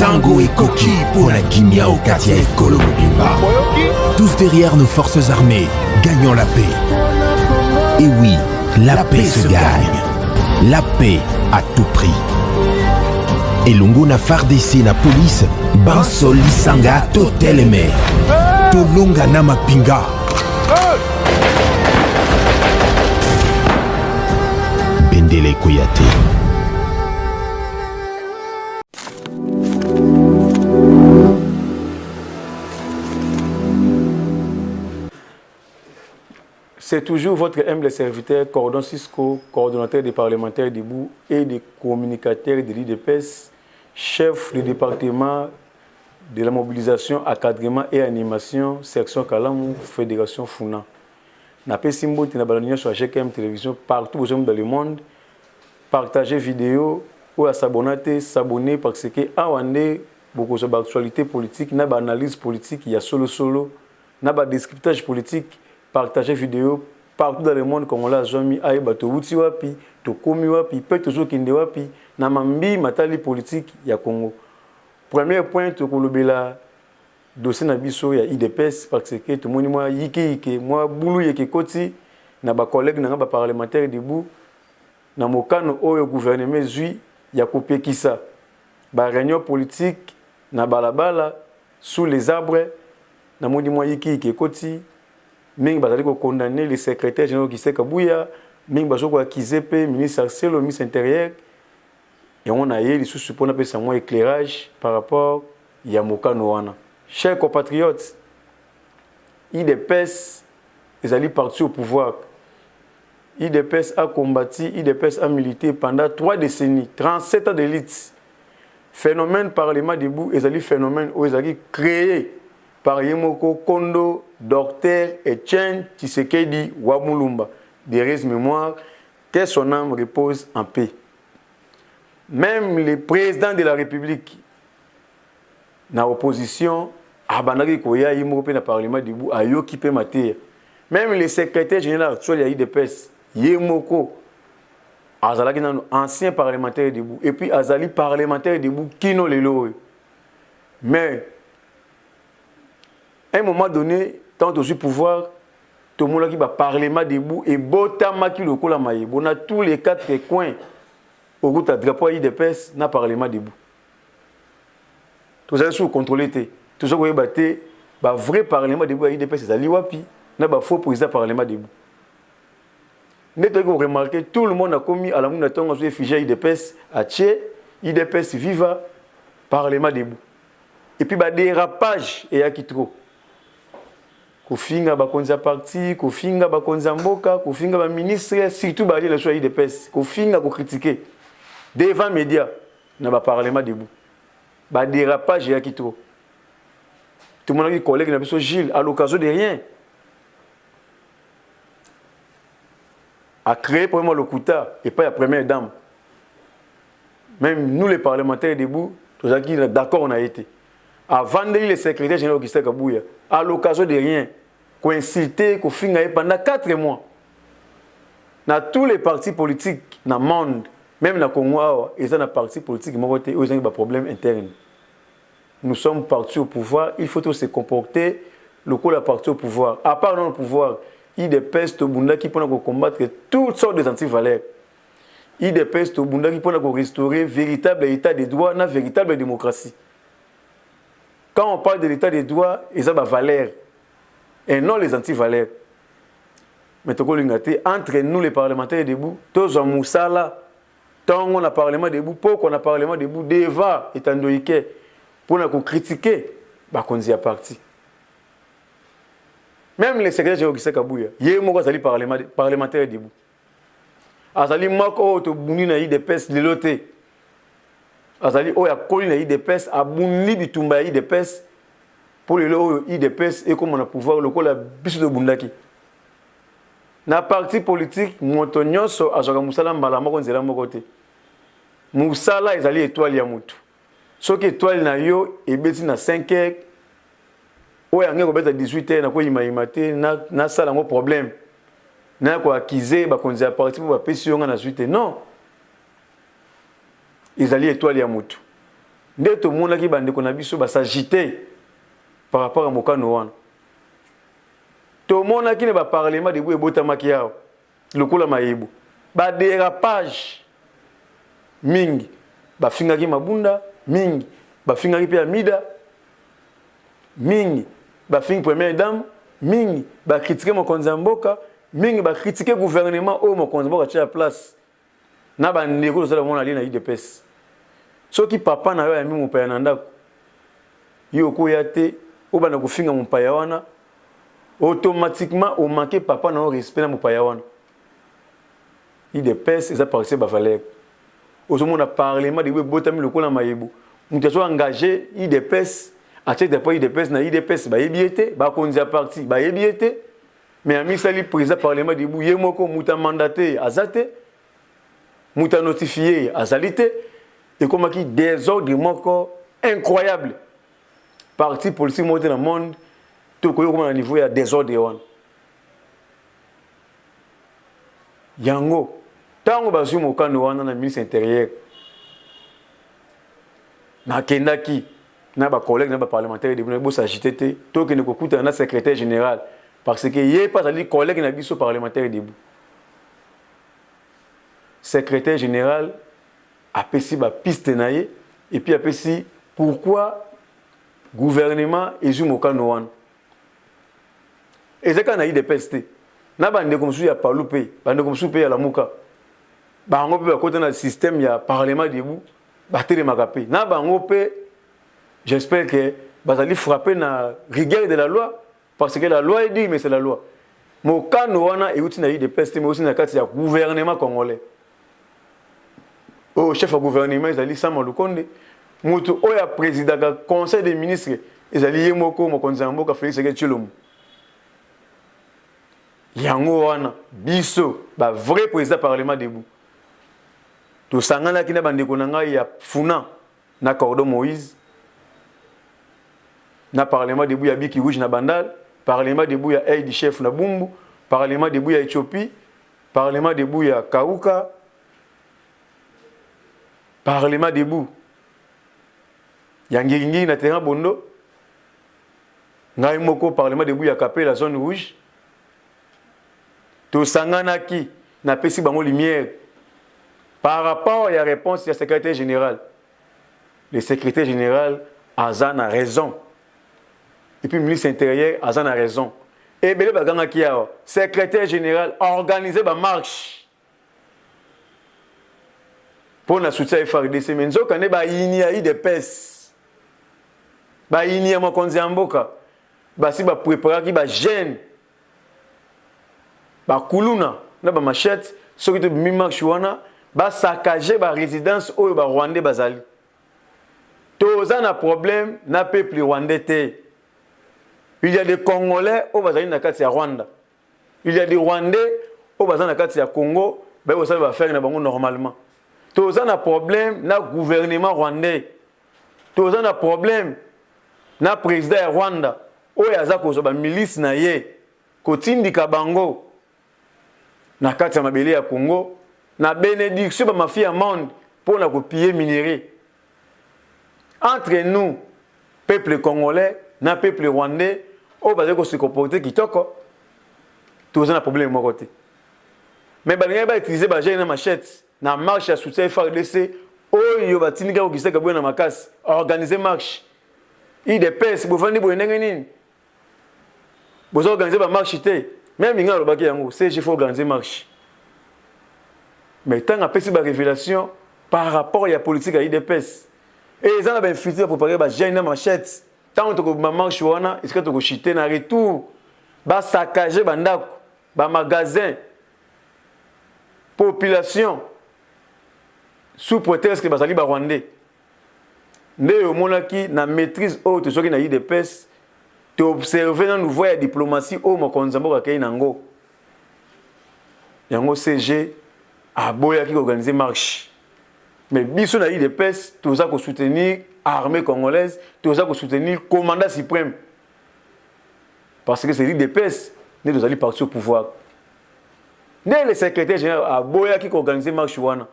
Tango et Koki pour la Kimia au Katia et Kolo Mobimba. Tous derrière nos forces armées, gagnons la paix. Et oui, la paix se gagne. La paix à tout prix. Et Longo na FARDC na police, Bansol Lisanga Toteleme. Tolonga na Mapinga. Bendele Koyate. C'est toujours votre humble serviteur, Cordon Cisco, coordonnateur des parlementaires debout et des communicateurs de l'IDPS, chef du département de la mobilisation, encadrement et animation, section Kalamou, Fédération Funa. Napé Simbo, Tinabalania sur GKM Télévision, partout dans le monde. Partagez vidéo ou à s'abonner parce que Awande, beaucoup d'actualité politique, n'a pas analyse politique, il y a solo, n'a pas descriptage politique. Partagez vidéo partout dans le monde comme on l'a jamais aïe bato wuti wapi to komi wapi peut toujours kinde wapi na mambi matali politique ya Congo. Premier point to kolobela dossier na biso ya IDPS parce que tout monde moi yiki moi boulou yeke koti na ba collègue na ba parlementaire debout na mokano oyo gouvernement zui ya kopekisa ba réunion politique na balabala sous les arbres na modi moi yiki koti. Ming bazali ko condamner le secrétaire général qui s'est Kabouya, Ming bazo ko accuser pe ministre Arcelo, ministre intérieur. Et on a eu les sous pour appeler ça moins éclairage par rapport à Mokano wana. Chers compatriotes, IDPS ils allaient partir au pouvoir. IDPS a combattu, IDPS a milité pendant 3 décennies, 37 ans d'élite. Phénomène parlement debout, ils allaient phénomène où ils allaient créer par Yemoko Kondo, Docteur Etienne Tshisekedi Wamulumba, des mémoire, que son âme repose en paix. Même le président de la République, dans l'opposition, Abanagi Koya Yemoko na parlement debout, a yoki pe maté. Même le secrétaire général actuel de l'IDPS, Yemoko, Azalaki ancien parlementaire debout, et puis Azali parlementaire debout, Kino Lelo. Mais à un moment donné, tant aussi pouvoir, tout le monde qui va parlement debout et Botama qui le coule à maille. On a tous les 4 coins au bout de drapeau IDPS, n'a parlement debout. Tout ça sous contrôlé. Tout ça, vous voyez, bah vrai parlement debout à IDPS, c'est Aliwapi, n'a pas faux président parlement debout. N'êtes-vous vous remarquez, tout le monde a commis à la mounation à figé IDPS à Tché, IDPS viva, parlement debout. Et puis, bah dérapage et à qui trop. Kofinga bakonza parti, kofinga bakonza mboka, kofinga ba ministre, surtout ba le choix IDPS, kofinga ko critiquer devant médias na ba parlement debout. Ba dérapage ya kitro. Tout le monde qui collègue na biso Gilles à l'occasion de rien a créé pour moi le Kouta et pas la première dame. Même nous les parlementaires debout, tous qui d'accord on a été. Avant de le secrétaire général qui s'est Kabouya, à l'occasion de rien, coïncité, qu'on finit pendant 4 mois. Dans tous les partis politiques dans le monde, même dans le Congo, ils ont des partis politiques qui ont des problèmes internes. Nous sommes partis au pouvoir, il faut tous se comporter, le coup la parti au pouvoir. À part dans le pouvoir, il y a des pestes au Bunda qui peuvent combattre toutes sortes d'antivaleurs. Il y a des pestes au Bunda qui peuvent restaurer véritable état de droit, une véritable démocratie. Quand on parle de l'état des droits, ils ont des valeurs et non les anti-valeurs. Mais entre nous, les parlementaires debout, tous en Moussala, tant on a parlement debout, pour qu'on a parlement debout, débat étant donné pour nous critiquer, on y a parti. Même les secrétaires généraux qui sont Kabouya, il y a des parlementaires debout. Azali Mako, to Bounina, des pestes de l'autre. Azali oya kolina IDPS abundi bitumba IDPS pour le lo IDPS et comme on a pouvoir le la biso de bundaki na parti politique motonyoso azoka musala mbala moko nzela moko te musala ezali étoile ya mutu soki étoile na yo ebeti na 5h oya ngeko beta 18h na ko yima te na sala ngo problème na ko accuser ba konzi ya parti pour ba pesi yo na 18h non. Ils allaient étoile à Moutou. nde to mona ki bande ko na biso ba s'agiter par rapport à mokano wana to mona ki ne ba parlement de bu ebota makiao lokola mayibu ba dérapage mingi ba finga ki mabunda mingi ba finga ki pe mida mingi ba finga première dame mingi ba critiquer mokonzi mboka mingi ba critiquer gouvernement au mokonzi mboka tia place na ba ndeko zo la mona ali na IDPS soki papa na yo ya mi mopaya na ndako yo ko yate o bana ko finga mopaya wana automatiquement au manquer papa na respect na mopaya wana IDPS eza parti ba valeur au monde a parlement de botami lokola mayebu mutu so engagé IDPS acheter des pas IDPS na IDPS ba yebiete ba konza parti ba yebiete mais ami sali président parlement de bouye moko muta mandaté azate muta notifié azalité et comme qui désordre moko incroyable parti politique monté dans le monde tout comme à niveau ya désordre wan yango tango bazu mokano wana na ministre intérieur na kendaki na ba collègue na ba parlementaire de bo s'agiter te to que ne kokuta na secrétaire général parce que yé pas ali collègue na biso parlementaire de secrétaire général a pesi ba piste naie et puis a pesi pourquoi gouvernement ezu mokano wana ezeka na IDPS na bande comme sou ya palupe bande comme sou pe ya la muka bango pe ba kota na système ya parlement debout ba tele makape na bango pe j'espère que bazali frapper na rigueur de la loi parce que la loi est dit mais c'est la loi mokano wana euti na IDPS mais aussi na kati ya gouvernement congolais au chef de gouvernement ezali Sama Lukonde mutu oya président du conseil des ministres ezali yemoko mokonzi mboka Félix Tshisekedi yango wana biso ba vrai président parlement debout to sangana kina bande konanga ya funa na Cordon Moïse na parlement debout ya Biki Rouge na Bandal parlement debout ya Aide chef na Bumbu parlement debout ya Éthiopie parlement debout ya Kauka parlement debout ya Ngiringi na terrain Bondo ngai moko parlement debout ya Kapé la zone rouge to sangana ki na pesi bango lumière par rapport à la réponse du secrétaire général. Le secrétaire général Azan a raison. Et puis le ministre intérieur Azan a raison. Et bien le secrétaire général a organisé une marche pour la soutien FARDC. Mais nous avons des PES. Nous avons des mboka. Nous avons préparé des gènes. Nous avons des machettes. Ceux qui ont mis marche ba saccager ba résidence au ba Rwandais bazali toza na problème na peuple rwandais te il y a des Congolais au bazali na kati ya Rwanda il y a des Rwandais au bazali na kati ya Congo ba osali ba faire na bango normalement toza na problème na gouvernement rwandais toza na problème na président ya Rwanda o yaza ko ba milice na ye kotindika bango na kati ya mabele ya Congo na bénédiction ba mafia monde pour na copier minerai entre nous peuple congolais na peuple rwandais o ba ko se comporter kitoko tous un problème mon côté mais ba nga ba utiliser ba jeune na machette na marche à soutien FARDC o yo ba tinika ko kiseka bwana makasi organiser marche IDPS bo fandi bo ndenge nini bo organiser ba marche té même nga lo ba ki yango c'est il faut organiser marche. Mais tant qu'on a fait des révélations par rapport à la politique à l'IDPS, et ils ont bien futur pour préparer des jeunes machettes. Tant qu'on a marché sur wana, est-ce que tu as chuté dans retour, bah saccager bandako, bah magasin, population, sous prétexte que bah sali bah rwandais. Mais au moment qui na maîtrise haute, ceux qui na l'IDPS, tu observes dans nouveau la diplomatie au mokonzambo kakei nango. Yango CG a boya qui organiser marche. Mais biso na IDPS, tout ça pour soutenir l'armée congolaise, tout ça pour soutenir le commandant suprême. Parce que c'est l'IDPS, nous allons partir au pouvoir. Dès le secrétaire général a boya qui organiser marche wana.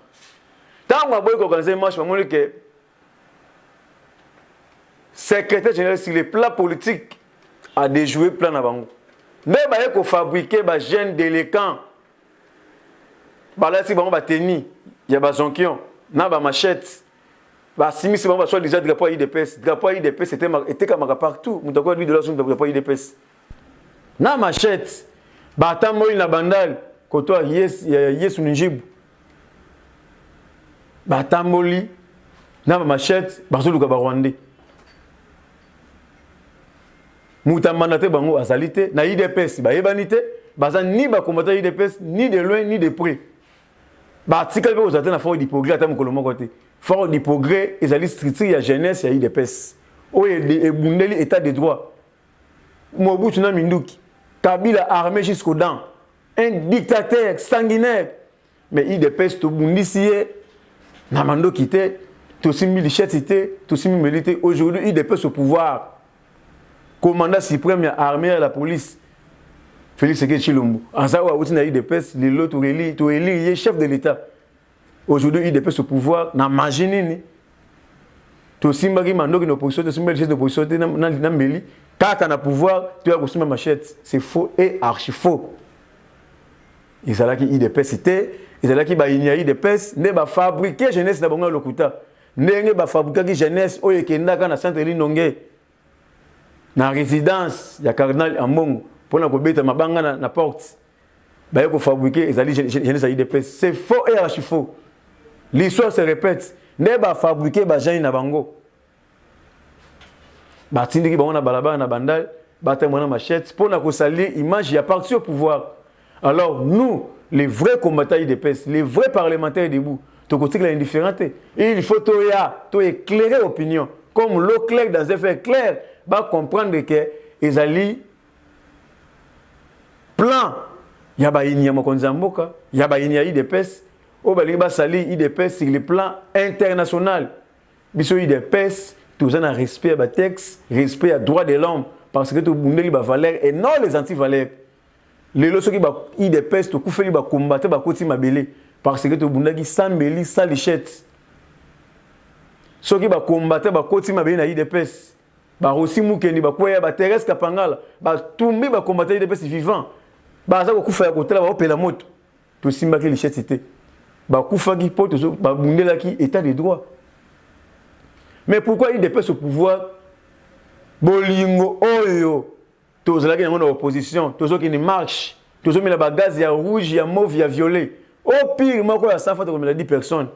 Tant que boya organiser marche, on que secrétaire général sur les plans politiques a déjoué plan na bango. Mais il faut fabriquer des jeunes délinquants. Là, si on va tenir, il y a des zonkions, il y a des machettes. Si on va soit déjà drapeau IDPS, drapeau IDPS était comme partout. On doit lui de la zone de drapeau IDPS. Na machette, batambo na bandal, koto yes unjibu. Batamboli na machette, bazo luka ba Rwandais. Mutamandate bango azalité na IDPS ba yebanité, baza ni ba combattant IDPS ni de loin ni de près. Ba tikal be ozate na fort du progrès ata mokolo moko te. Fort du progrès ezali structure ya jeunesse ya IDPS. Oye bundeli état de droit. Mobutu na Minduki, Kabila armé jusqu'aux dents. Un dictateur sanguinaire. Mais IDPS to bundisiye na mando kité, to simi lichette, to simi milité. Aujourd'hui IDPS au pouvoir. Commandant suprême ya armée et la police. Félix Sekedi Tshilombo. En ça wa outi na IDPS, lelo to éli chef de l'État. Aujourd'hui IDPS au pouvoir na majinini. To simbaki mando ki na opposition, to simbaki chef de opposition na mbeli. Kaka na pouvoir, tu as consumé machette. C'est faux et archi faux. Ils sont là qui IDPS c'était, ils sont là qui baïnia IDPS, ne ba fabriquer jeunesse na bonga lokuta. Ne ba fabriquer jeunesse oye kenda kana Sainte-Eline Nongé. Na résidence ya cardinal Ambongo pour na kobeta mabanga na porte. Ba yeko fabriquer ils allaient jeunesse IDPS. C'est faux et archi faux. L'histoire se répète. Ne ba fabriquer ba jeune na bango. Batindiki bango na balaba na bandal, batemona machette pour na kosali image ya parti au pouvoir. Alors nous, les vrais combattants IDPS, les vrais parlementaires debout, to côté la indifférente, il faut to éclairer l'opinion comme l'eau claire dans un fait clair, va comprendre que les alliés plan ya ba inya mokonza mboka, ya ba inya IDPS, o ba linga sali IDPS sur le plan international. Biso IDPS tout un respect à texte, respect à droit de l'homme, parce que tout le monde a valeur et non les anti-valeurs. Les lois qui ba IDPS tout fait ba combattre ba koti mabele parce que tout le monde a sans meli sans lichette. Ceux qui ba combattre ba koti mabele na IDPS, ba aussi mukeni ba koya ba Thérèse Kapangala, ba tumbi ba combattre IDPS vivant. Ba za ko kufa ya kotela ba opela moto. To simba ki lichette c'était. Ba kufa ki poto ba bundela ki état de droit. Mais pourquoi il dépêche au pouvoir? Bolingo oyo, tous ceux qui sont en opposition, tous ceux qui ne marchent, tous ceux qui ont la gaz, il y a rouge, il y a mauve, il y a violet. Au pire, moi, il y a 100 fois comme il a 10 personnes.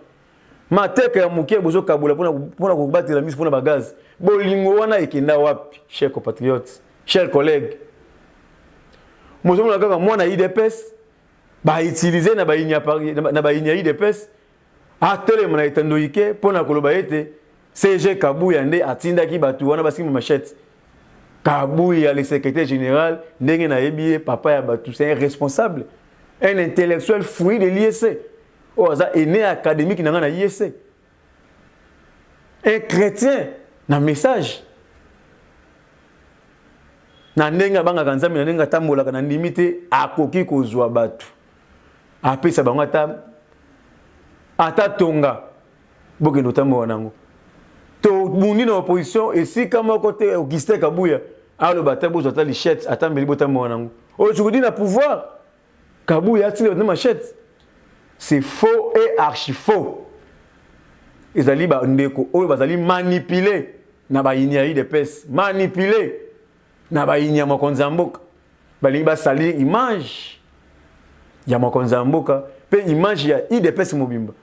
Ma tête est mouké, bozo kaboula pour combattre la mise pour la gaz. Bolingo wana ekenda wapi, chers compatriotes, chers collègues. Moi, na IDPS, ba utiliser na ba inya IDPS, a tele mona etandoike pour na koloba ete CG Kabouya nde atindaki batu wana basi machette. Kabouya le secrétaire général ndenge na yebiye papa ya batu, c'est un responsable, un intellectuel fruit de l'IEC. Oza aîné académique na IEC. Un chrétien na message. Na ndenge banga kanzami na ndenge tambola kana limité akoki kozwa batu. Apesa bango ata tonga boke notambo nango. To mundi na opposition et si comme côté Augustin Kabouya a le batabo zota lichette atambeli botambo nango. Aujourd'hui na pouvoir Kabouya tile na machette. C'est faux et archi faux. Ils allaient ba ndeko oyo bazali manipuler na ba inia IDPS, manipuler na ba inia mokonza mboka. Bali ba sali image ya mokonza mboka pe image ya IDPS mobimba.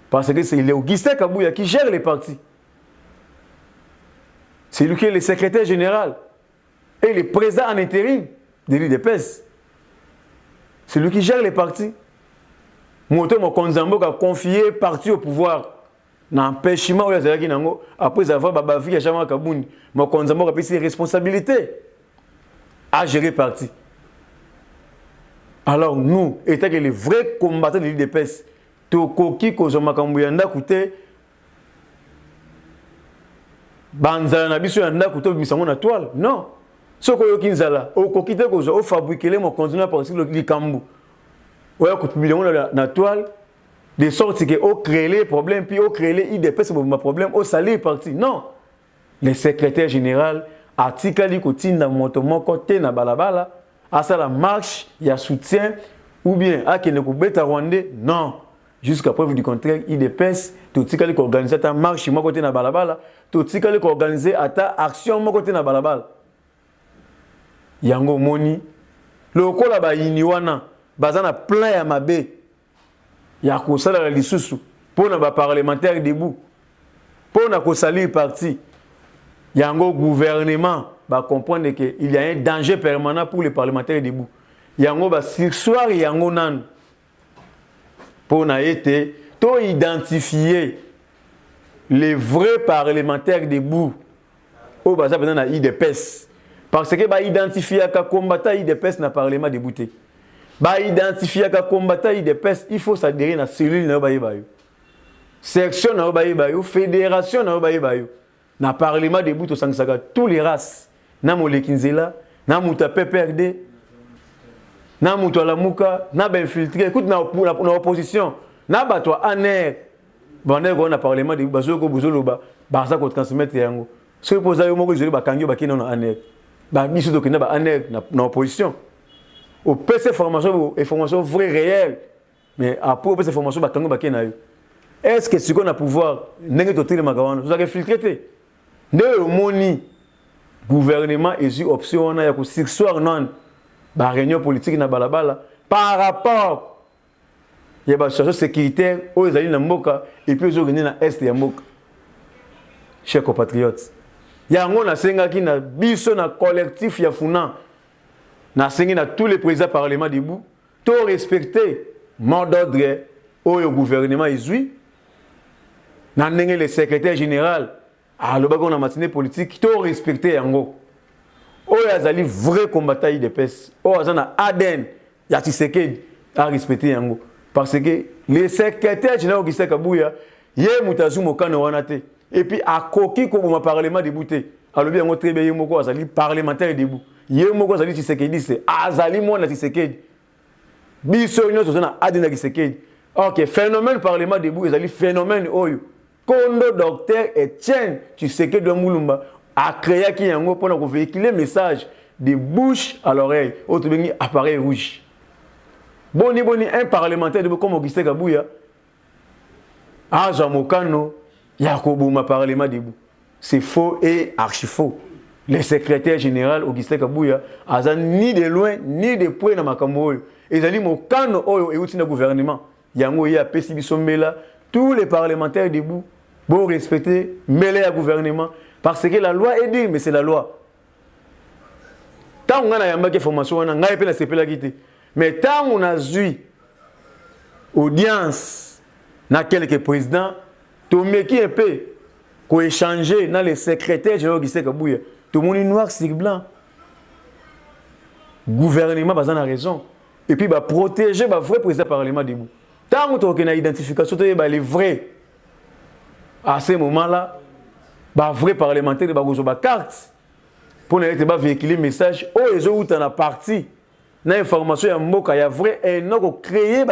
Parce que c'est Augustin Kabouya qui gère les partis. C'est lui qui est le secrétaire général et le président en intérim de l'IDPS. C'est lui qui gère les partis. Moto Mokonzambo a confié parti au pouvoir. N'empêchement où il y a après avoir babavi à Jean Kabouni, Mokonzambo a pris ses responsabilités à gérer parti. Alors nous, étant que les vrais combattants de l'IDPS, Tokoki Kozoma Kambuyanda Koute, Banzala na biso yanda kuto bisango na toile. Non. Soko yo kinzala, o kokite kozo o fabriquer mo continuer par le likambu. Oya ko publier na toile de sorte que o créer les problèmes puis o créer les IDPS pour ma problème o salir parti. Non. le secrétaire général atikali kotinda moto moko te na balabala asa la marche ya soutien ou bien akene ko beta rwandais non jusqu'à preuve du contraire IDPS to tikali ko organiser ta marche moko te na balabala to tikali ko organiser ata action moko te na balabala yango moni lokola ba yini wana bazana plein ya mabe ya ko sala la lisusu pona ba parlementaire debout pona ko salir parti yango gouvernement va comprendre que il y a un danger permanent pour les parlementaires debout. Yango va sursoir yango nan pour na été to identifier les vrais parlementaires debout au basa na IDPS parce que ba identifier ka combattant IDPS na parlement débouté. Ba identifier ka combattant IDPS, il faut s'adhérer na cellule na ba yebayo. Section na ba yebayo, fédération na ba yebayo. Na parlement debout to sangsaka tous les races. Na molekinzela, na muta PPRD, na muta lamuka, na ben filtré. Écoute na opposition, na batwa aner. Bande ko na parlement debout bazoko bozoloba, ba ça ko transmettre yango. Ce posa yo moko joli ba kangyo ba kino na aner. Ba biso to kina ba aner na opposition. Au PC formation information vraie réelle. Mais après au PC formation ba kangyo ba kina yo. Est-ce que ce qu'on a pouvoir nenge to tire makawana, vous avez filtré. De moni gouvernement et option on a ya ko sursoir non ba réunion politique na balabala par rapport ya ba situation sécuritaire aux ezali na mboka et puis aux na est ya mboka. Chers compatriotes, yango na senga ki na biso na collectif ya funa na sengi na tous les présidents parlement debout to respecter mot d'ordre au gouvernement ezui na ndenge le secrétaire général alors, on a matinée politique, tout respecté yango. Oh, yazali vrai combattant IDPS. Oh, yazana Aden, Yatisekedi, a respecté yango. Parce que les secrétaires généraux qui s'est kabouya, yé moutazu mokano wanate. Et puis, à koki comme ma parlement débouté. Alors, bien, on très bien, moko azali parlementaire debout. Yé moko azali Tisekedi, c'est azali moi na Tisekedi. Biso nyo zona Aden na Tisekedi. Ok, phénomène parlement debout, azali phénomène oyo. Kondo docteur Etienne Tshisekedi de Moulumba a créé qui yango pour véhiculer message de bouche à l'oreille autre appareil rouge. Boni un parlementaire de comme Augustin Kabouya a Jamokano Yakobouma parlement debout. C'est faux et archi faux. Le secrétaire général Augustin Kabouya a ni de loin ni de près dans makambo. Et zali mokano oyo et outil na gouvernement. Yango ya pesi bisombela tous les parlementaires debout. Bon respecter, mêler à gouvernement. Parce que la loi est dit, mais c'est la loi. Tant qu'on a une formation, on a une CP. Mais tant qu'on a eu audience dans quelques présidents, tout le monde qui est peu, qu'on échange dans les secrétaires généraux qui sont Kabouya, tout le monde est noir sur blanc. Le gouvernement a raison. Et puis, protéger le vrai président parlement debout. Tant qu'on a une identification, les vrais. À ce moment-là, les vrais parlementaires ont une carte pour véhiculer le message. Oh, ils ont une partie. Dans l'information, il y a vrai et non créer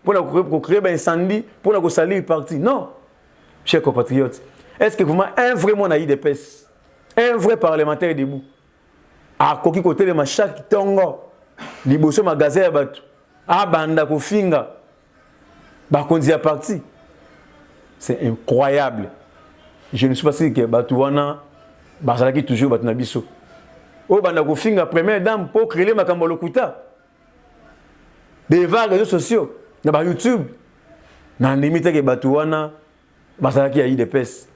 pour créer un incendie, pour salir le parti. Non, chers compatriotes. Est-ce que vous avez un vrai monde à IDPS, un vrai parlementaire debout, à côté de chaque tongo, liboso magasin à batu, à banda kofinga, bakonzi à parti. C'est incroyable. Je ne suis pas sûr que Batouana, Bazalaki toujours Batnabiso. Au Bandako Finga, première dame, pour créer ma Kambolokuta. Devant les réseaux sociaux, dans YouTube, dans limite que Batouana, Bazalaki a eu des pèses.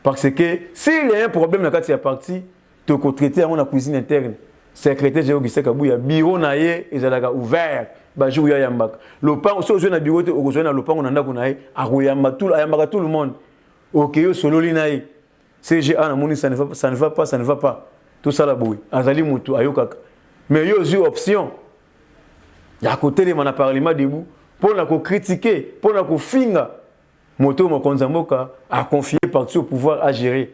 Parce que s'il y a un problème dans la partie, tu peux traiter à la cuisine interne. Secrétaire Géo Gisek Kabouya, bureau naïe, ils ont ouvert. Bajou ya yambak. Le pan aussi aux na bureau au na le pan on anda kunaï a yamba tout le monde. OK yo solo linaï. CGA na moni ça ne va pas. Tout ça la boui. Azali mutu ayokaka. Mais yo aussi option. Ya côté de mon parlement debout pour na ko critiquer, pour na ko finga. Moto mo konzamboka a confié parti au pouvoir à gérer.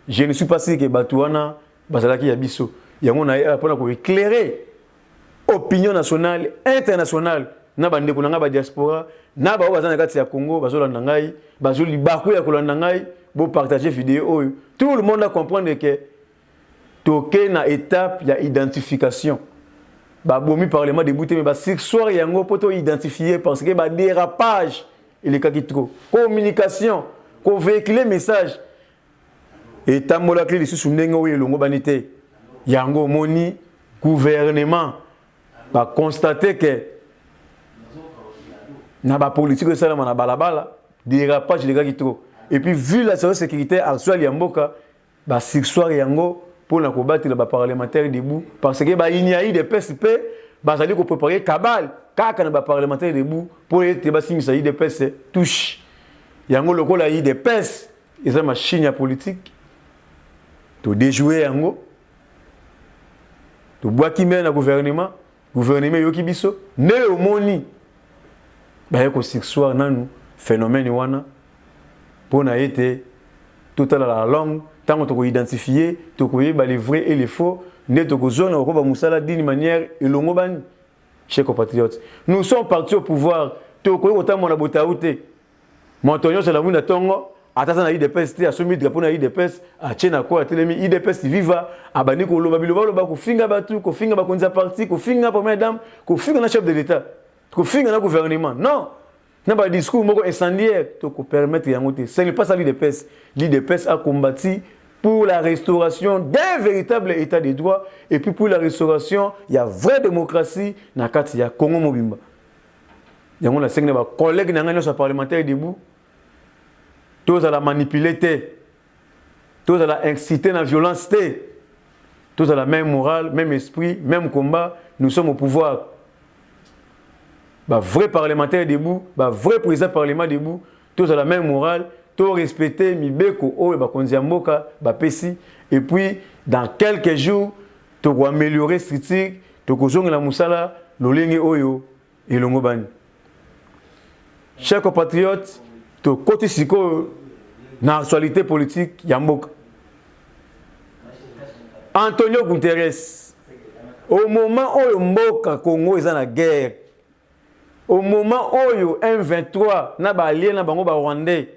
Je ne suis pas sûr que Batouana bazalaki ya biso. Yango na pour na ko éclairer opinion nationale, internationale, na bande ko nanga ba diaspora na ba bazana kati ya Congo bazolanda ngai bazoli baku ya kolanda ngai bo partager vidéo oyo tout le monde a comprendre que toke na étape ya identification ba bomi parlement débuté mais ba soir yango poto identifier parce que ba dérapage il est kaki trop communication ko véhiculer message et tambola clé sous ndenge oyo longo banité yango moni gouvernement va constater que na ba politique de ça na balabala dérapage les gars qui trop et puis vu la sécurité actuelle ya mboka ba soir yango pour na combattre le parlementaire debout parce que ba il y a eu des PSP ba zali ko préparer cabale kaka na ba parlementaire debout pour être ba signe ça des PS touche yango lokola yi des PS ils ont machine politique to déjouer yango to bois qui mène na gouvernement yoki biso ne omoni ba ko soir nanu phénomène wana pour na été tout à la langue tant qu'on identifier to ko yeba les vrais et les faux ne to ko zona ko ba musala d'une manière elongo bani chers compatriotes nous sommes partis au pouvoir to ko ko tamona botaouté Montonyo c'est la muna tongo atasa na IDPS te asumi drapeau na IDPS a tchena ko atelemi IDPS viva abani ko loba biloba loba ko finga batu ko finga ba konza parti ko finga première dame ko finga na chef de l'état ko finga na gouvernement non na ba discours moko incendiaire to ko permettre yango te ce n'est pas ça l'IDPS a combattu pour la restauration d'un véritable état de droit et puis pour la restauration il y a vraie démocratie na kati ya Congo mobimba yango na sengne ba collègue na ngani so parlementaire debout tous à la manipuler, tous à la inciter à la violence, tous à la même morale, même esprit, même combat. Nous sommes au pouvoir. Bah, vrai parlementaire debout, bah, vrai président parlement debout, tous à la même morale, tous respecter Mibeko, oh, bah, Konziamboka, bah, Pessi. Et puis, dans quelques jours, tu vas améliorer structure, tu vas la moussala, l'olenge oyo et l'ongobani. Chers compatriotes, to côté siko na actualité politique yamboka Antonio Guterres au moment où mboka Congo est en guerre au moment où M23 na ba allié na bango ba Rwandais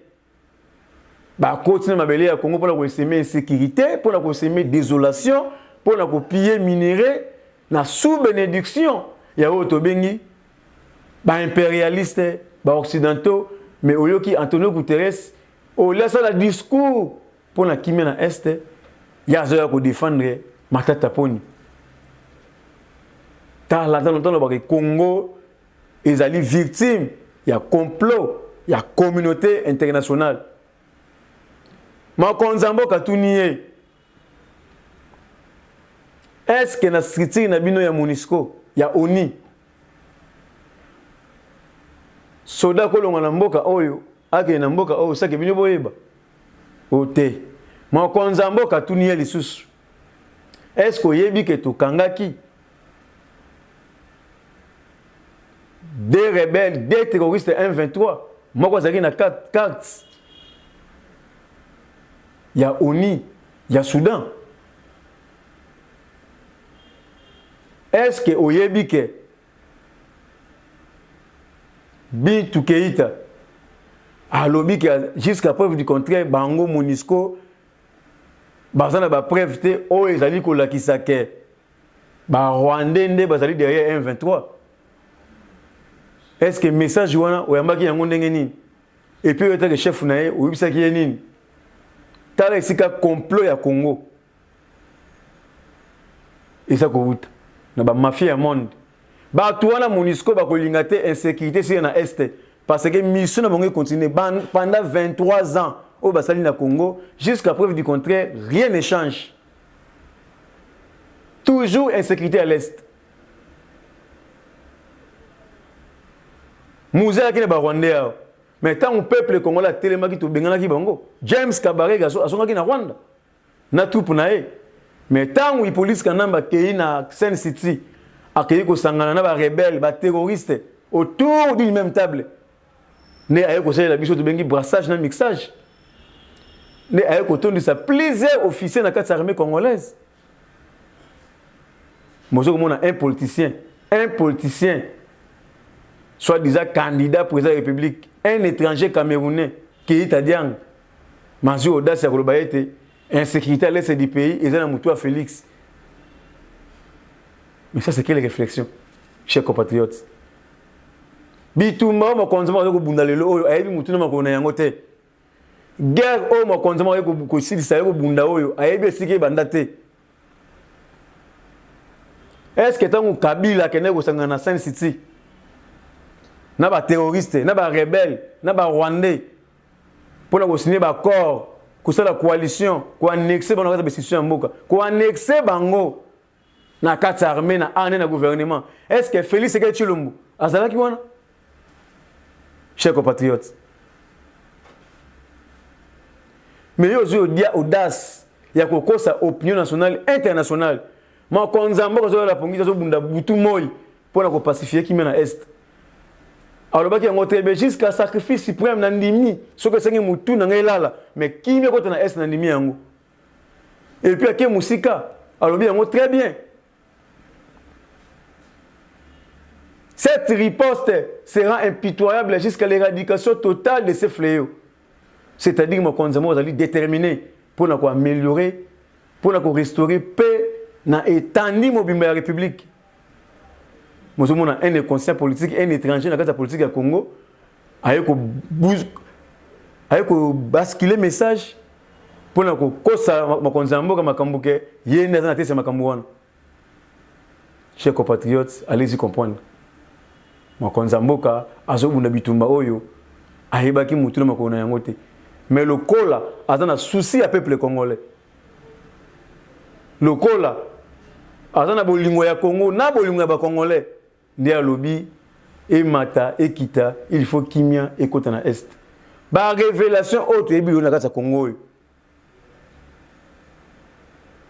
ba continuer mabele ya Congo pour la semer insécurité pour la semer désolation pour la piller minerai na sous bénédiction ya otobengi ba impérialiste ba occidentaux. Mais au lieu qui Antonio Guterres, au laisse le discours pour la Kimé na Est, il y a besoin de défendre Matata Poni. Dans longtemps, le Congo est allé victime, il y a complot, il y a communauté internationale. Ma konzambo katuniye. Est-ce que na structure na bino ya MONUSCO, il y a ONU? Soda kolonga na mboka oyo ake na mboka oyo sake binyo boyeba ote ma konza mboka tuniye lisusu est-ce que yebi ke to kangaki des rebelles des terroristes M23 moko zaki na 4 cartes ya ONU ya Soudan est-ce que oyebi ke Bintou Keïta, à l'objet jusqu'à preuve du contraire, Bango MONUSCO, Bazana ba preuve te, oh ezali ko la kisake, ba Rwandais nde bazali derrière M23. Est-ce que message wana oyambaki yango ndenge nini? Et puis le chef nae oyibisaki ye nini? Tala esika complot ya Congo. Et ça kobuta na ba mafia ya monde. Ba tuana MONUSCO ba kolinga te insécurité sur na est parce que mission na bango continue pendant 23 ans au basali na Congo jusqu'à preuve du contraire rien ne change. Toujours insécurité à l'est. Mouza ki na ba Rwandais mais tant au peuple congolais telemaki to bengana ki bango James Kabarega asonga ki na Rwanda na troupe na e mais tant où police kanamba ki na Sen City accueillir ko sangana na ba rebelle ba terroriste autour d'une même table ne aye ko sala biso to bengi brassage na mixage ne aye ko tondi sa plaisir officier na kati armée congolaise mozo ko mona un politicien soi-disant candidat président de la République, un étranger camerounais qui est italien, Manzi Audace à Kolobayete, insécurité à l'est du pays, et dans Moutoua Félix. Mais ça, c'est quelle réflexion, chers compatriotes? Bitouma, mon consommateur, je vais vous dire, je vais vous dire, guerre, mon consommateur, je vais vous dire, je vais vous dire, je vais vous dire, est-ce que tant que Kabila qui est au Saint City, n'a pas terroriste, n'a pas rebelle, n'a pas rwandais, pour signer un accord, pour la coalition, pour annexer la décision en Moka, pour annexer Bango, na carte armée, na année na gouvernement. Est-ce que Félix est Chilombo? Azala qui wana? Chers compatriotes. Mais il y a audace, il y a sa opinion nationale, internationale. Ma konzambo ko la pongi zo bunda butu moy pour la pacifier qui mena est. Alors ba ki ngo très bien jusqu'à sacrifice suprême na ndimi, ce que sengi mutu na ngelala, mais qui me ko na est na ndimi yango. Et puis aké musika, alors bien ngo très bien. Cette riposte sera impitoyable jusqu'à l'éradication totale de ces fléaux. C'est-à-dire que mon konzambo va déterminé pour améliorer, pour restaurer paix na étendue mobile de la République. Nous avons un inconscient politique, un étranger dans la politique du Congo, avec basculer le message pour que chers compatriotes, allez-y comprendre. Mais le Kola a un souci à peuple congolais. Le Kola azana bolingo ya Congo na bolingo ya Congolais ndia lobi et mata et kita il faut kimia et kota na est ba révélation autre ebi na kata Congo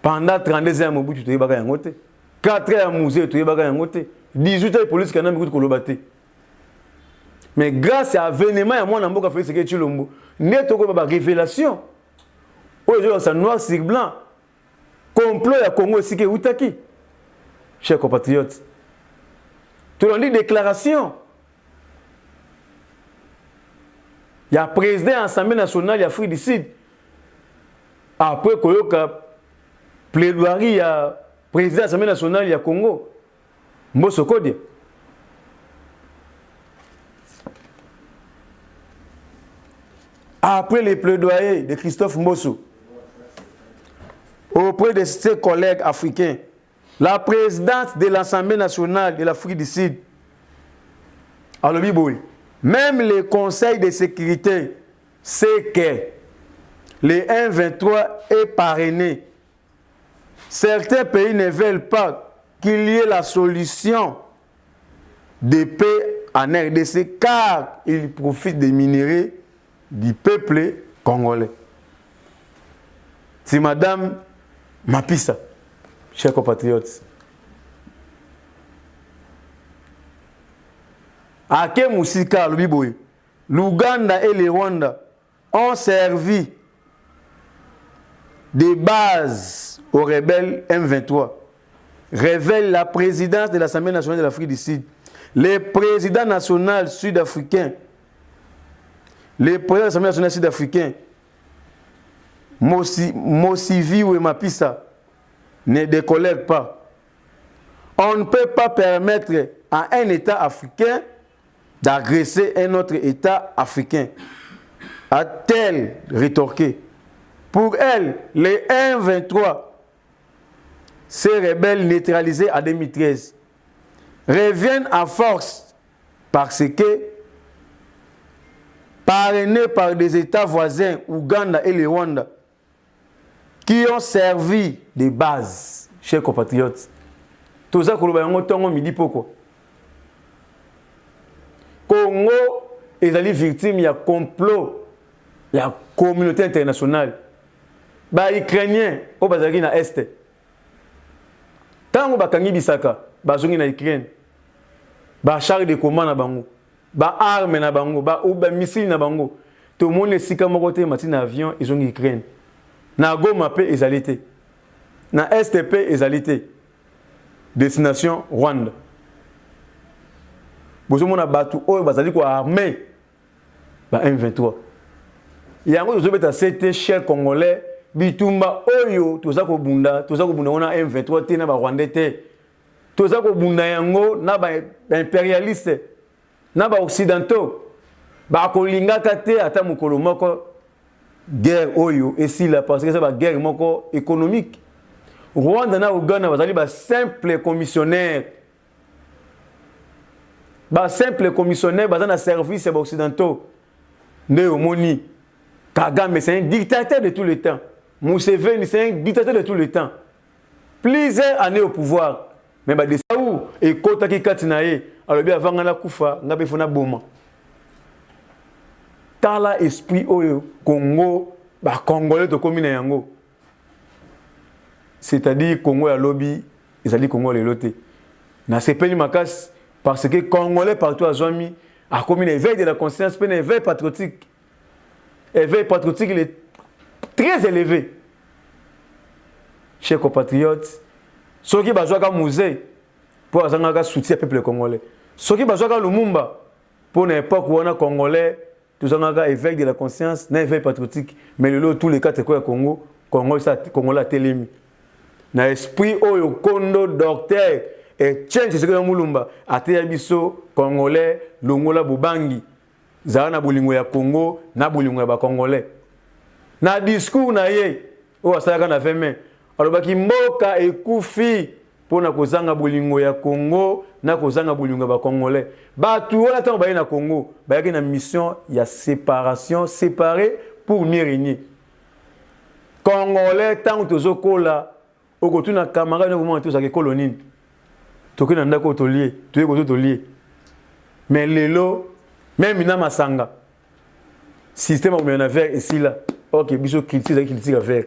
pendant 32 ans mobutu to yebaka yango te 4 ans ya musée to yebaka yango te 18 ans de police kana mikutu koloba te mais grâce à avènement ya mwana mboka Félix Tshilombo neto ko ba révélation aujourd'hui ça noir sur blanc complot ya Congo aussi que Outaki. Chers compatriotes, tout le monde dit déclaration. Il y a président de l'Assemblée nationale d'Afrique du Sud. Après Koyoka, plaidoirie, il y a président de l'Assemblée nationale du Congo. Mbosso Kodie. Après les plaidoyers de Christophe Mbosso, auprès de ses collègues africains, la présidente de l'Assemblée nationale de l'Afrique du Sud, alors même le Conseil de sécurité sait que le 1-23 est parrainé. Certains pays ne veulent pas qu'il y ait la solution de paix en RDC car ils profitent des minéraux du peuple congolais. C'est Madame Mapisa, chers compatriotes. Ake Musika, l'Ouganda et le Rwanda ont servi de base aux rebelles M23, révèle la présidence de l'Assemblée nationale de l'Afrique du Sud. Le président national sud-africain, le président de l'Assemblée nationale sud-africain, Mosivi ou Mapisa, ne décolère pas. On ne peut pas permettre à un État africain d'agresser un autre État africain, a-t-elle rétorqué. Pour elle, les 1-23, ces rebelles neutralisés en 2013, reviennent à force parce que, parrainés par des États voisins, Ouganda et le Rwanda, qui ont servi de base, chers compatriotes. Tout ça, Congo est allé victime, il y a complot, il y a communauté internationale. Les Ukrainiens, au Bazari na Est. Tant que Bakangi Bisaka, Bazongi na Ukraine, ba char de commande na bango, ba arme na bango, ba missile na bango. Tout le monde est si comme côté matin avion, ils ont Ukraine. Na Goma pe ezalité. Na STP ezalité. Destination Rwanda. bozomona batu oyo bazali ko armé ba M23 yango tozobeta c'était cher congolais bitumba oyo toza ko bunda ona M23 te na ba Rwandais te toza ko bunda yango na ba impérialiste na ba occidentaux ba kolingaka te ata mokolo moko guerre oyo esila parce que c'est ba guerre moko économique. Rwanda na Uganda bazali ba simple commissionnaire baza na service ya occidentaux nde omoni Kagame c'est un dictateur de tout le temps. Museveni c'est un dictateur de tout le temps. Plusieurs années au pouvoir mais ba de saou et kota ki katina ye alobi avanga na kufa ngabe fona boma tala esprit oyo Congo ba congolais to komina yango. C'est-à-dire Congo ya lobby, ezali Congo le loté. Na sepeli makas parce que Congolais partout à Zouami a commis l'éveil de la conscience, un éveil patriotique. L'éveil patriotique il est très élevé. Chers compatriotes, ceux qui besoin d'un musée pour avoir un soutien au peuple congolais. Ceux qui besoin d'un Lumumba pour l'époque où on a Congolais, tout ça un éveil de la conscience, un éveil patriotique. Mais le lot tous les quatre quoi Congo, Congolais a télémi. Na esprit oyo kondo docteur et change ce que Mulumba ateya biso congolais longola bubangi za na bolingo ya Congo na bolingo ya ba congolais na discours na ye o asaka na veme alobaki mboka ekufi pona kozanga bolingo ya Congo na kozanga bolingo ya ba congolais batu wana tango baye na Congo bayaki na mission ya séparation séparé pour mieux régner congolais tango tozokola okotuna camarade na moment tozaki colonie tokina ndako tolié toyeko tolié mais lelo même na masanga système au mena vers ici là OK biso critique vers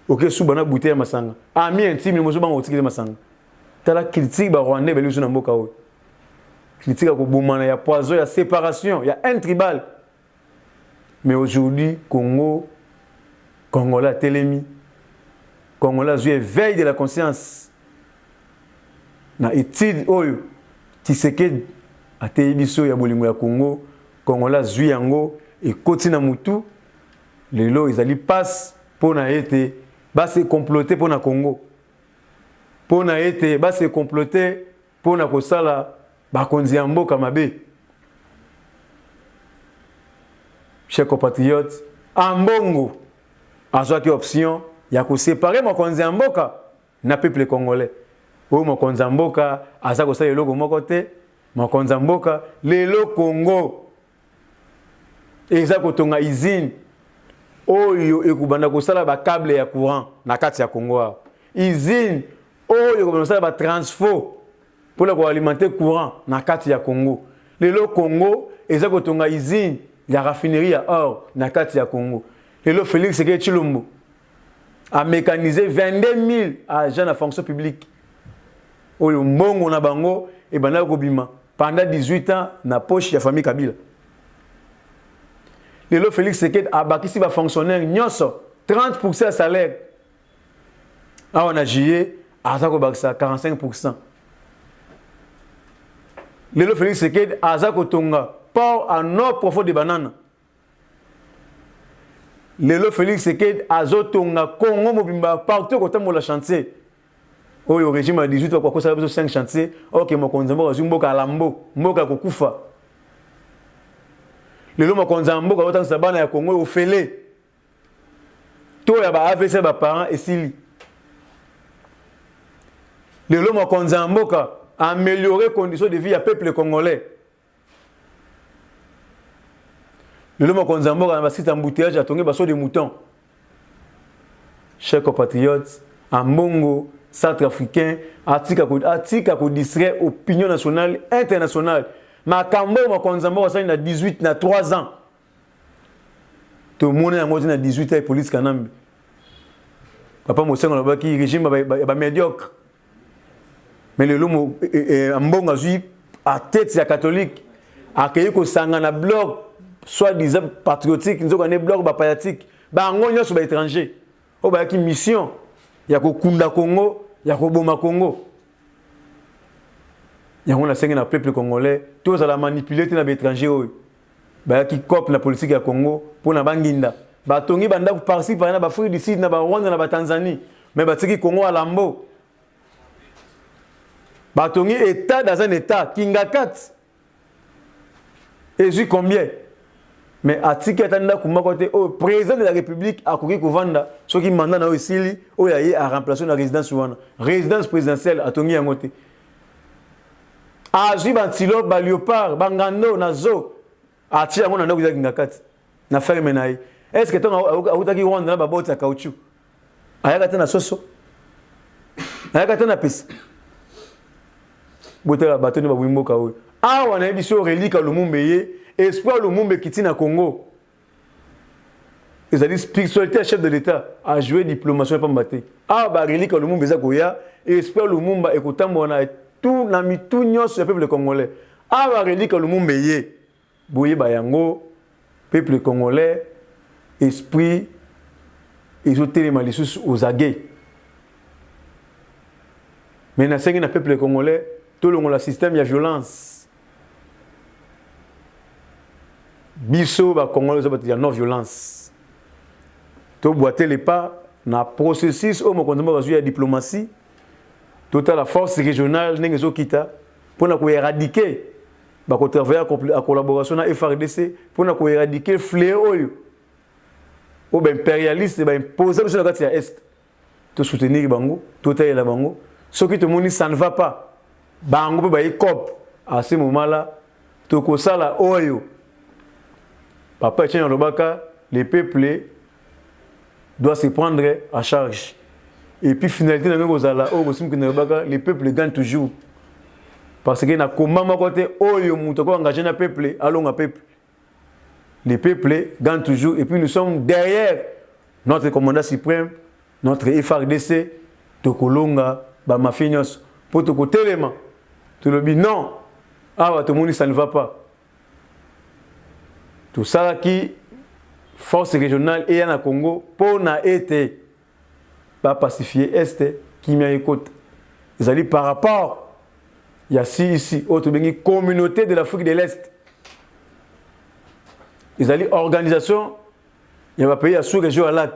OK suba na bouteille masanga ami intime mo suba ngotiki masanga tala critique ba Rwandais beli na mboka o critique ko bomana ya poison ya séparation ya un tribal mais aujourd'hui Congo Congolais télémi Congolais joué veille de la conscience. Na étude oyo Tshisekedi ateye biso ya bolingo ya Congo, Congolais joué yango et kotina mutu lelo ezali passe pona été ba se comploter pona Congo. Pona été ba se comploter pona kosala ba konzi ya mboka mabe. Chers compatriotes, en Bongo azwaki option ya ko séparer mokonzi ya mboka na peuple congolais. O mokonzi ya mboka aza ko sala eloko moko te, mokonzi ya mboka lelo Congo eza ko tonga usine oyo ekubanda ko sala ba câble ya courant na kati ya Congo. Usine oyo ko sala ba transfo pour la ko alimenter courant na kati ya Congo. Lelo Congo eza ko tonga usine ya raffinerie ya or na kati ya Congo. Lelo Félix Tshisekedi Tshilombo a mécanisé 22 000 agents de fonction publique. Oyo mbongo na bango et bana ko bima pendant 18 ans na poche ya famille Kabila. Lelo Félix Tshisekedi a bakisi ba fonctionnaire nyonso 30% de salaire. A on a juillet a ko bakisa 45%. Lelo Félix Tshisekedi a ko tonga port en eau profond de banane. Lelo Félix Tshisekedi azotonga Congo mobimba partout côté mo la chantier. Oyo régime a 18 kwa kosa biso 5 chantiers. OK mokonzi mboka zumboka lambo, mboka kokufa. Lelo mokonzi mboka otangisa bana ya Congo ofele. To ya ba AVC ba parents esili. Lelo mokonzi mboka améliorer conditions de vie ya peuple congolais. Le loma konzamboka na basite embouteillage atonge baso de mouton. Chers compatriotes, en Bongo, centrafricain, atika ko distraire opinion nationale, internationale. Makambo ma konzamboka ça na 18 na 3 ans. Tout le monde na 18 ans police kanambi. Papa Mosengo lobaki régime ba médiocre. Mais le lomo Mbongo azui à tête ya catholique accueilli ko sanga na bloc soi-disant patriotique, nous avons un bloc patriotique. Bango nyonso ba étranger. O ba ki mission ya ko kunda Congo, ya ko boma Congo. yango na sengi na peuple congolais tous ala manipuler na étranger ba qui copie la politique ya Congo pour na banginda ba tongi banda participer na ba Afrique du Sud na ba Rwanda na ba Tanzanie mais ba tiki Congo à lambo ba tongi état dans un état kingakat et je combien mais atiki atanda kuma côté au président de la République akoki kovanda soki mandat na osili o yaye a remplacer na résidence présidentielle atongi yangote a ji bantilo ba léopard bangando na zo ati yango na ndako ya ngakati na ferme na ye est-ce que ton autaki Rwanda na ba boti ya caoutchouc ayaka tena soso ayaka tena pesi botela batoni ba wimboka oyo awa na biso relique Lumumba ye espoir Lumumba kiti na Congo ezali spiritualité chef de l'état a joué diplomatie pa mbaté awa ba relique Lumumba za koya espoir Lumumba ekotambola na tout na mitu nyonso ya peuple congolais awa relique Lumumba ye boye bayango peuple congolais esprit ezotelema lisusu aux aguets mais na sengi na peuple congolais tout le système ya violence biso ba congolais il y a non violence to boiter les pas na processus au mokondomba ya diplomatie toute la force régionale n'engezo kita pour na ko éradiquer ba ko travailler en collaboration na FRDC pour na ko éradiquer fléau ou ben impérialiste ba imposer sur la carte ya est to soutenir bango to tailler la bango ce qui te moni ça ne va pas bango ba cop à ce moment là to ko sala oyo papa Etienne Lobaka les peuples doivent se prendre en charge et puis finalité na ngo zala o bosim que Lobaka les peuples gagnent toujours parce que na komama côté oyo muto ko engagé na peuple alonga peuple les peuples gagnent toujours et puis nous sommes derrière notre commandant suprême notre FRDC to kolonga ba mafinos pour to kotelema to lobi non awa to moni ça ne va pas tout ça qui force régionale et na Congo pour na été pas pacifier est qui m'a écoute ils allaient par rapport il y a ici autre communauté de l'Afrique de l'Est ils allaient organisation il y a pays à sous région à lac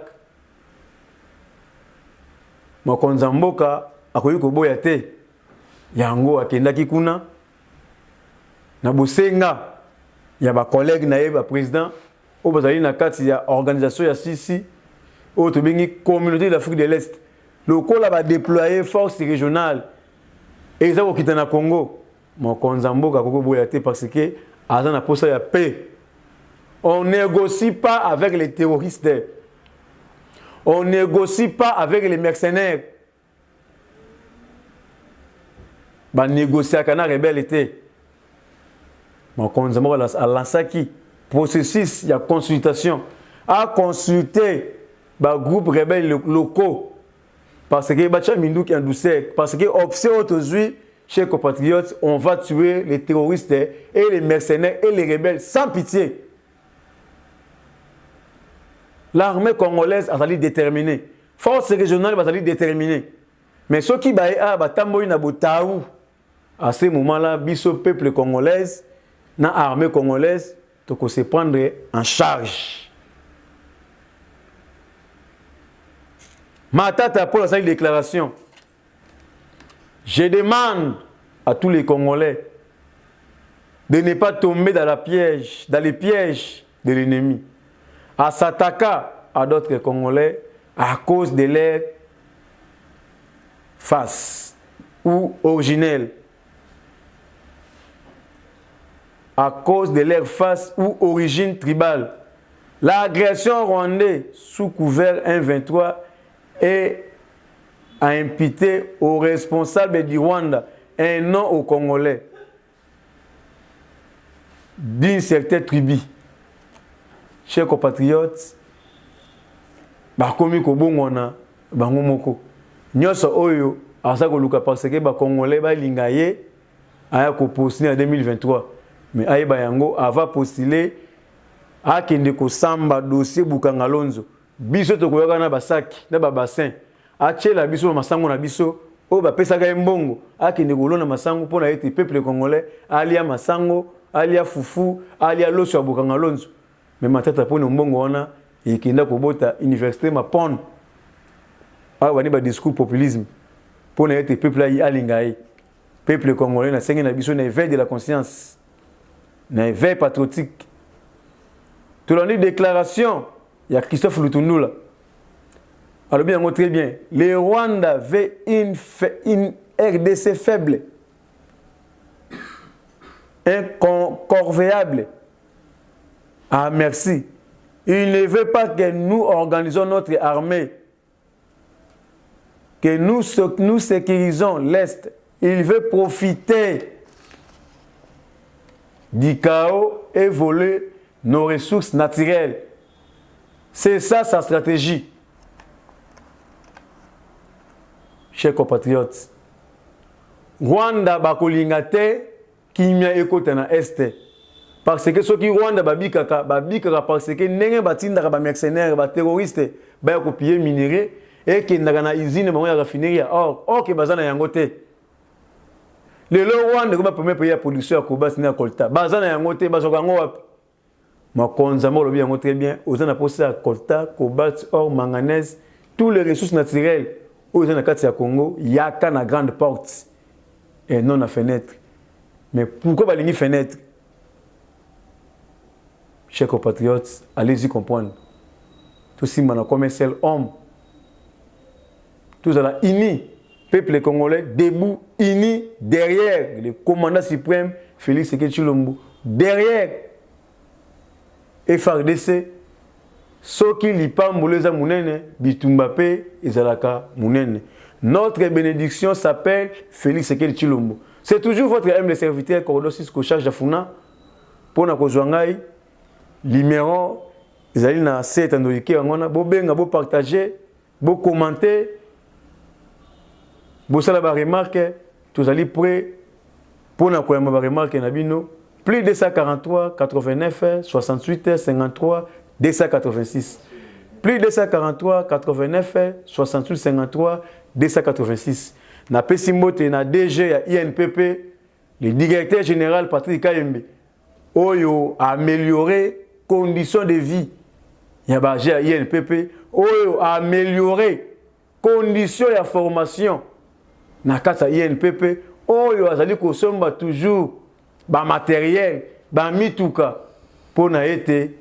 mokonzamboka akoyi ko boya te yango akendaki kuna na bosenga ya ba collègue na ye ba président o bazali na kati ya organisation ya sisi o to bengi communauté de l'Afrique de l'Est le kola ba déployer force régionale et ça okita na Congo mokonzamboka koko boya te parce que azana posa ya paix on négocie pas avec les terroristes on négocie pas avec les mercenaires ba négocier kana rebelle était mon konzamo a lancé qui processus il y a consultation à consulter ba groupe rebelle locaux parce que ba chamindu qui en douceur parce que observe aujourd'hui chez compatriotes on va tuer les terroristes et les mercenaires et les rebelles sans pitié. L'armée congolaise a été déterminée. Force régionale a été déterminée. Mais ceux qui ont tamboui na botaou à ce moment-là, biso peuple congolais, na armée congolaise, donc se prendre en charge. Matata pour la déclaration. Je demande à tous les Congolais de ne pas tomber dans les pièges de l'ennemi, à s'attaquer à d'autres Congolais à cause de leur face ou originelle, à cause de leur face ou origine tribale. L'agression rwandaise sous couvert 1-23 est à imputer aux responsables du Rwanda et non aux Congolais d'une certaine tribu. Chers compatriotes, bakomi kobongona bango moko nyonso oyo asa koluka parce que ba Congolais ba lingaye aya ko postuler en 2023 mais ayeba yango ava postuler akende ko samba dossier Bukangalonzo biso to koyoka na basaki na ba bassin achela biso masango na biso o ba pesa ka mbongo akende kolona masango pona ete peuple congolais alia masango alia fufu alia loso abokanga lonzo mais matata pona mbongo wana ekenda kobota université mapon bani ba discours populisme pona ete peuple alingaye peuple congolais na sengi na biso na éveil de la conscience na éveil patriotique. Tout l'on dit déclaration il y a Christophe Lutundula. Alors bien, très bien. Le Rwanda veut une RDC faible, incorvéable. Ah, merci. Il ne veut pas que nous organisons notre armée, que nous sécurisons l'Est. Il veut profiter du chaos et voler nos ressources naturelles. C'est ça sa stratégie. Chers compatriotes, Rwanda bakolinga te kimia ekota na este parce que soki Rwanda babikaka parce que ndenge batindaka ba mercenaires ba terroristes ba kopier minerai et que ndaka na usine bango ya raffinerie or que bazana yango te. Le Rwanda ko ba premier pays ya production ya cobalt na coltan bazana yango te bazoka ngo wapi makonza mo lobi yango très bien ozana posa coltan cobalt or manganèse tous les ressources naturelles au Congo, il y a qu'une grande porte et non à fenêtre. Mais pourquoi il y a une fenêtre? Chers compatriotes, allez-y comprendre. Tout si on a comme un seul homme. Tous là unis, peuple congolais debout, unis derrière le commandant suprême Félix Tshisekedi Tshilombo, derrière FARDC. Soki lipamboleza munene bitumba pe ezalaka munene. Notre bénédiction s'appelle Félix Tshisekedi Tshilombo. C'est toujours votre humble serviteur Corridor 6 ko charge d'Afuna pona kozwa ngai numéro ezali na 7 andoyike ngona bo benga bo partager bo commenter bo sala ba remarque tous allez prêt pona ko yamba ba remarque na bino plus de 143 89 68 53 286. Plus de 143, 89, 68, 53, 286. Na Pessimbote, na DG, à INPP, le directeur général Patrick Kayembe, Oyo a amélioré conditions de vie. Yabaje à INPP, Oyo a amélioré conditions de formation. Na kata INPP, Oyo a zali kosomba toujours ba matériel, ba mituka, pour na été.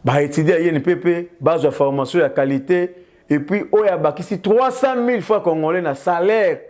Bah étudier à INPP, base de formation de qualité, et puis oya bakisi 300 000 fois congolais na salaire.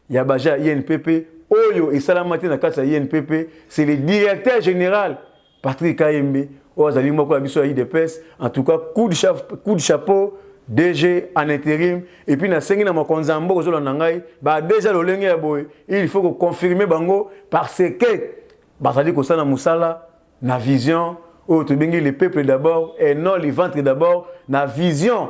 Yabaja INPP, oyo et salamati na kasa INPP, c'est le directeur général Patrick Kayembe. Ozali moko abiso IDPS, en tout cas coup de chapeau DG en intérim et puis na sengi na makonzambo kozolo nangai, ba déjà lolenge ya boy, il faut que confirmer bango parce que bazali ko sana musala na vision. Oh, tu bengi le peuple d'abord et non le ventre d'abord. Na vision,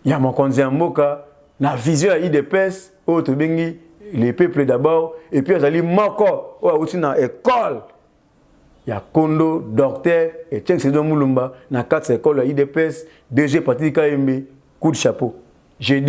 il y a mon conseil en moka. Na vision à IDPS. Oh, tu bengi le peuple d'abord. Et puis, il y a moko. Oh, aussi na école. Il y a Kondo, docteur et Tchèque Sédon Moulumba. Na 4 écoles à IDPS. DG Patrick Kayembe. Coup de chapeau. J'ai dit.